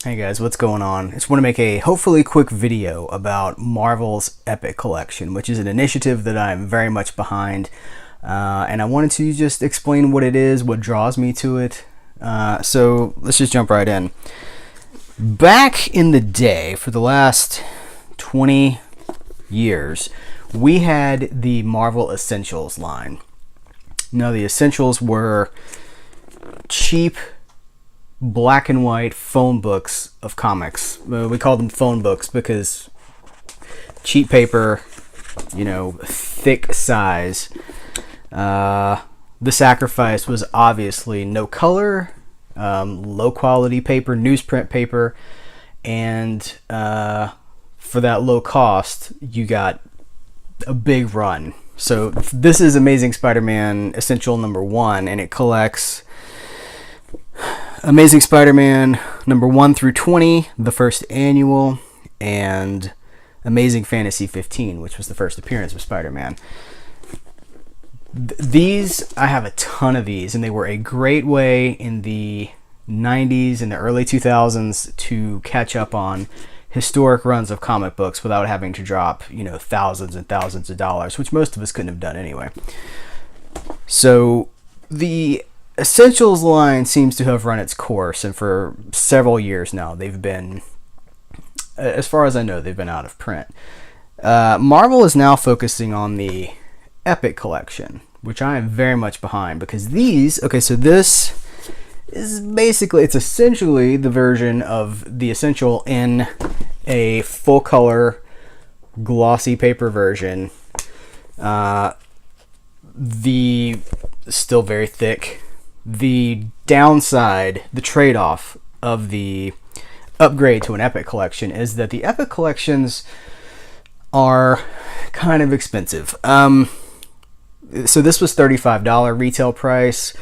Hey guys, what's going on? I just want to make a hopefully quick video about Marvel's Epic Collection, which is an initiative that I'm very much behind. And I wanted to just explain what it is, what draws me to it. So let's just jump right in. Back in the day, for the last 20 years, we had the Marvel Essentials line. Now, the Essentials were cheap black and white phone books of comics. We call them phone books because cheap paper, thick size. The sacrifice was obviously no color, low quality paper, newsprint paper, and for that low cost, you got a big run. So this is Amazing Spider-Man Essential number 1, and it collects Amazing Spider-Man number 1 through 20, the first annual, and Amazing Fantasy 15, which was the first appearance of Spider-Man. These, I have a ton of these, and they were a great way in the 90s and the early 2000s to catch up on historic runs of comic books without having to drop, thousands and thousands of dollars, which most of us couldn't have done anyway. So the Essentials line seems to have run its course, and for several years now they've been, as far as I know, they've been out of print. Marvel is now focusing on the Epic Collection, which I am very much behind, because so this is basically, it's essentially the version of the Essential in a full color glossy paper version. The still very thick. The downside, the trade-off of the upgrade to an Epic Collection is that the Epic Collections are kind of expensive. So this was $35 retail price,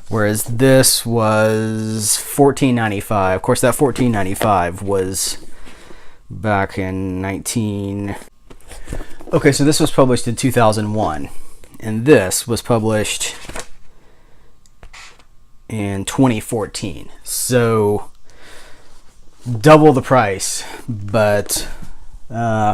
whereas this was $14.95. Of course, that $14.95 was back in Okay, so this was published in 2001, and this was published in 2014. So double the price, but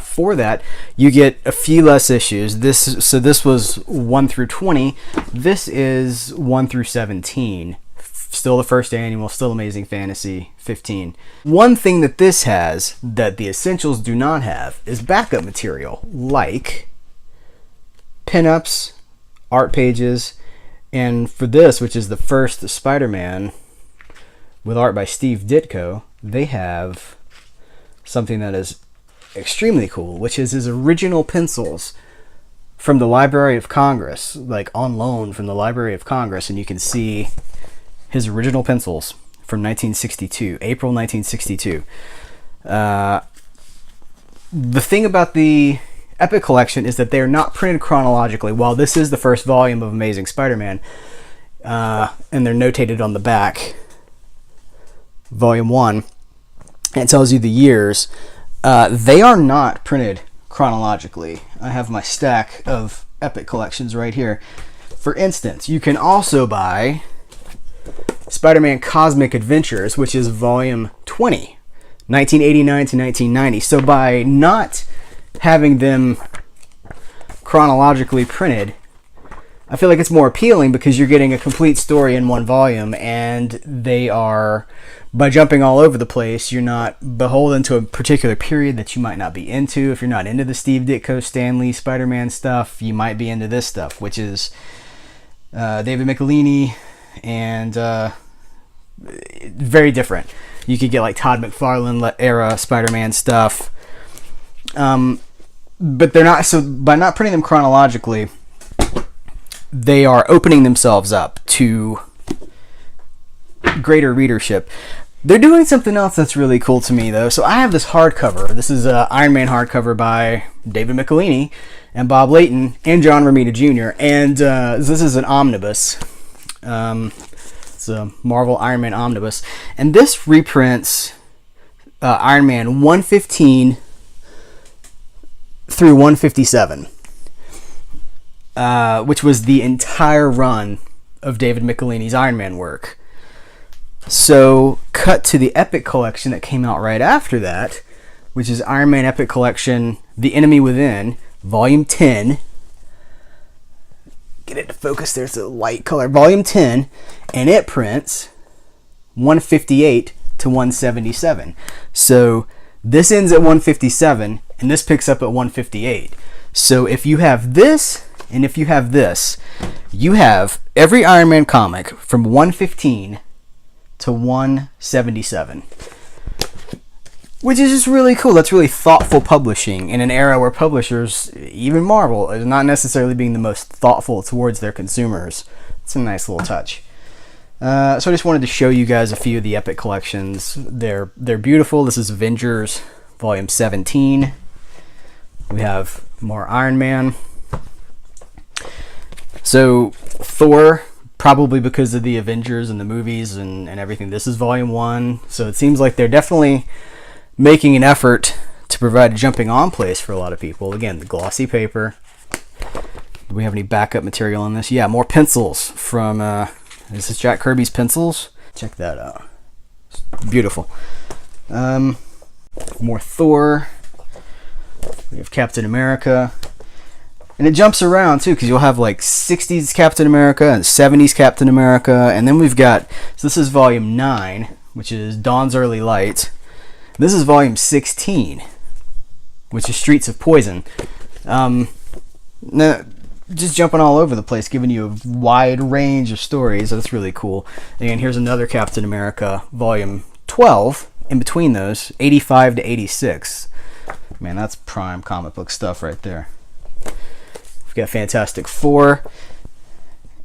for that you get a few less issues. This was 1 through 20. This is 1 through 17. Still the first annual, still Amazing Fantasy 15. One thing that this has that the Essentials do not have is backup material, like pinups, art pages, and for this, which is the first Spider-Man with art by Steve Ditko, they have something that is extremely cool, which is his original pencils from the Library of Congress, like on loan from the Library of Congress, and you can see his original pencils from 1962, April 1962. The thing about the Epic Collection is that they're not printed chronologically. While this is the first volume of Amazing Spider-Man, and they're notated on the back, volume 1, and it tells you the years, they are not printed chronologically. I have my stack of Epic Collections right here. For instance, you can also buy Spider-Man Cosmic Adventures, which is volume 20, 1989 to 1990. So by not having them chronologically printed, I feel like it's more appealing because you're getting a complete story in one volume, and they are, by jumping all over the place, you're not beholden to a particular period that you might not be into. If you're not into the Steve Ditko, Stan Lee Spider-Man stuff, you might be into this stuff, which is David Michelini, and very different. You could get like Todd McFarlane era Spider-Man stuff. But they're not, so by not printing them chronologically, they are opening themselves up to greater readership. They're doing something else that's really cool to me, though. So I have this hardcover. This is an Iron Man hardcover by David Michelini and Bob Layton and John Romita Jr. And this is an omnibus. It's a Marvel Iron Man omnibus. And this reprints Iron Man 115 through 157, which was the entire run of David Michelini's Iron Man work. So cut to the Epic Collection that came out right after that, which is Iron Man Epic Collection, The Enemy Within, Volume 10. Get it to focus there, it's a light color. Volume 10, and it prints 158 to 177. So this ends at 157, and this picks up at 158. So if you have this, and if you have this, you have every Iron Man comic from 115 to 177. Which is just really cool. That's really thoughtful publishing in an era where publishers, even Marvel, is not necessarily being the most thoughtful towards their consumers. It's a nice little touch. So I just wanted to show you guys a few of the Epic collections. They're beautiful. This is Avengers Volume 17. We have more Iron Man. So Thor, probably because of the Avengers and the movies and everything, this is Volume 1. So it seems like they're definitely making an effort to provide a jumping on place for a lot of people. Again, the glossy paper. Do we have any backup material on this? Yeah, more pencils from, this is Jack Kirby's pencils. Check that out. It's beautiful. More Thor. We have Captain America. And it jumps around too, because you'll have like 60s Captain America and 70s Captain America. And then we've got, so this is Volume 9, which is Dawn's Early Light. This is Volume 16, which is Streets of Poison. Now, just jumping all over the place, giving you a wide range of stories. That's really cool. And here's another Captain America, Volume 12, in between those, 85 to 86. Man, that's prime comic book stuff right there. We've got Fantastic Four,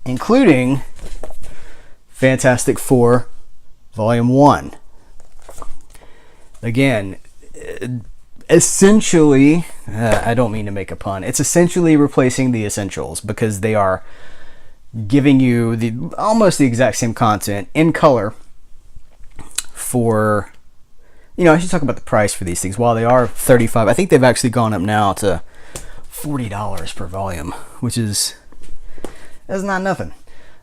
including Fantastic Four, Volume 1. Again, essentially, I don't mean to make a pun, it's essentially replacing the Essentials, because they are giving you almost the exact same content in color for, I should talk about the price for these things. While they are $35, I think they've actually gone up now to $40 per volume, which that's not nothing.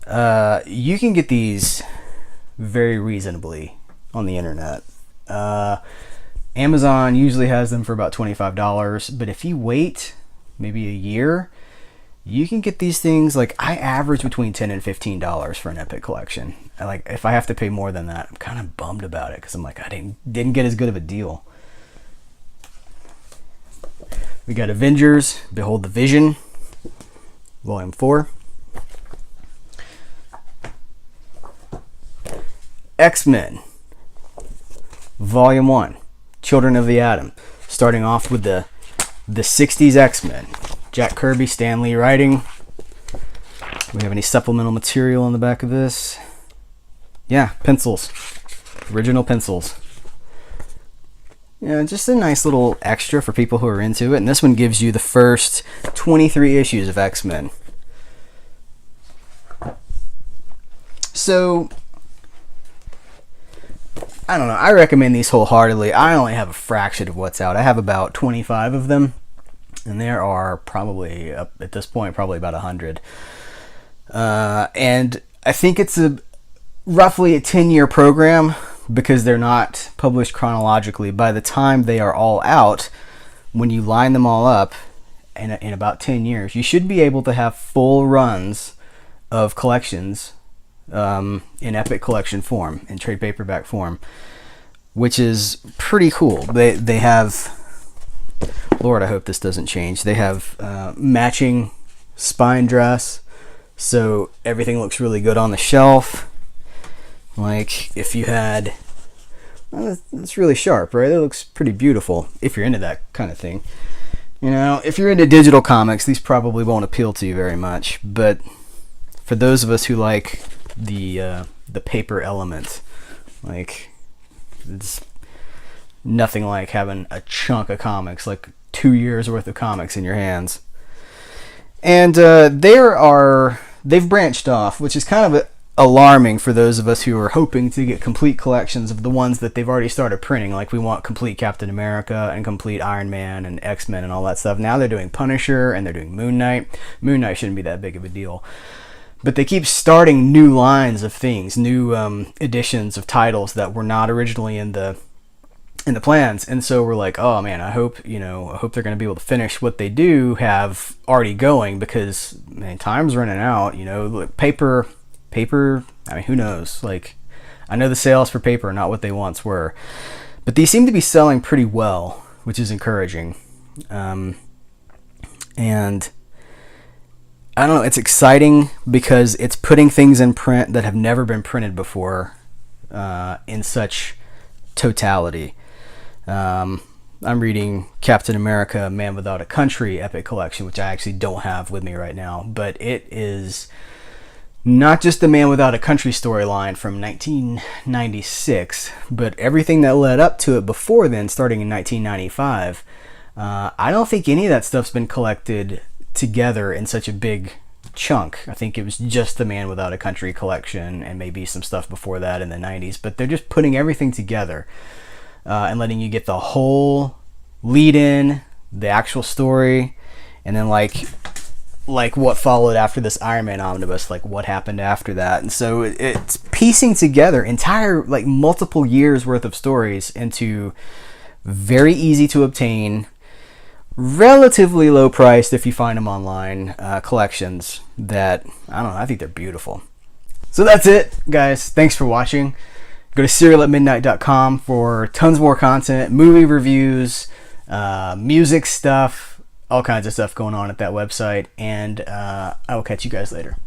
You can get these very reasonably on the internet. Amazon usually has them for about $25, but if you wait maybe a year, you can get these things. Like, I average between $10 and $15 for an Epic collection. If I have to pay more than that, I'm kind of bummed about it, because I'm like, I didn't get as good of a deal. We got Avengers, Behold the Vision, Volume 4. X-Men, Volume 1, Children of the Atom. Starting off with the 60s X-Men. Jack Kirby, Stan Lee writing. Do we have any supplemental material on the back of this? Yeah, pencils. Original pencils. Yeah, just a nice little extra for people who are into it. And this one gives you the first 23 issues of X-Men. So, I don't know. I recommend these wholeheartedly. I only have a fraction of what's out. I have about 25 of them. And there are probably, up at this point, probably about 100. And I think it's roughly a 10-year program, because they're not published chronologically. By the time they are all out, when you line them all up in about 10 years, you should be able to have full runs of collections in Epic collection form, in trade paperback form, which is pretty cool. They have, Lord, I hope this doesn't change. They have matching spine dress, so everything looks really good on the shelf. Like, if you had, it's really sharp, right? It looks pretty beautiful if you're into that kind of thing. If you're into digital comics, these probably won't appeal to you very much. But for those of us who like the paper element, like, it's nothing like having a chunk of comics, like 2 years worth of comics in your hands. And they've branched off, which is kind of alarming for those of us who are hoping to get complete collections of the ones that they've already started printing. Like, we want complete Captain America and complete Iron Man and X-Men and all that stuff. Now they're doing Punisher and they're doing Moon Knight. Moon Knight shouldn't be that big of a deal. but they keep starting new lines of things, new editions of titles that were not originally in the plans. And so we're like, oh man, I hope they're going to be able to finish what they do have already going, because man, time's running out. Paper, I mean, who knows? Like, I know the sales for paper are not what they once were, but these seem to be selling pretty well, which is encouraging. And I don't know, it's exciting because it's putting things in print that have never been printed before in such totality. I'm reading Captain America Man Without a Country Epic Collection, which I actually don't have with me right now, but it is not just the Man Without a Country storyline from 1996, but everything that led up to it before then, starting in 1995. I don't think any of that stuff's been collected together in such a big chunk. I think it was just the Man Without a Country collection and maybe some stuff before that in the 90s, but they're just putting everything together and letting you get the whole lead in, the actual story, and then like what followed after this Iron Man omnibus, like what happened after that. And so it's piecing together entire, like, multiple years worth of stories into very easy to obtain, relatively low priced if you find them online, collections that, I don't know, I think they're beautiful. So that's it, guys. Thanks for watching. Go to serialatmidnight.com for tons more content, movie reviews, music stuff, all kinds of stuff going on at that website, and I will catch you guys later.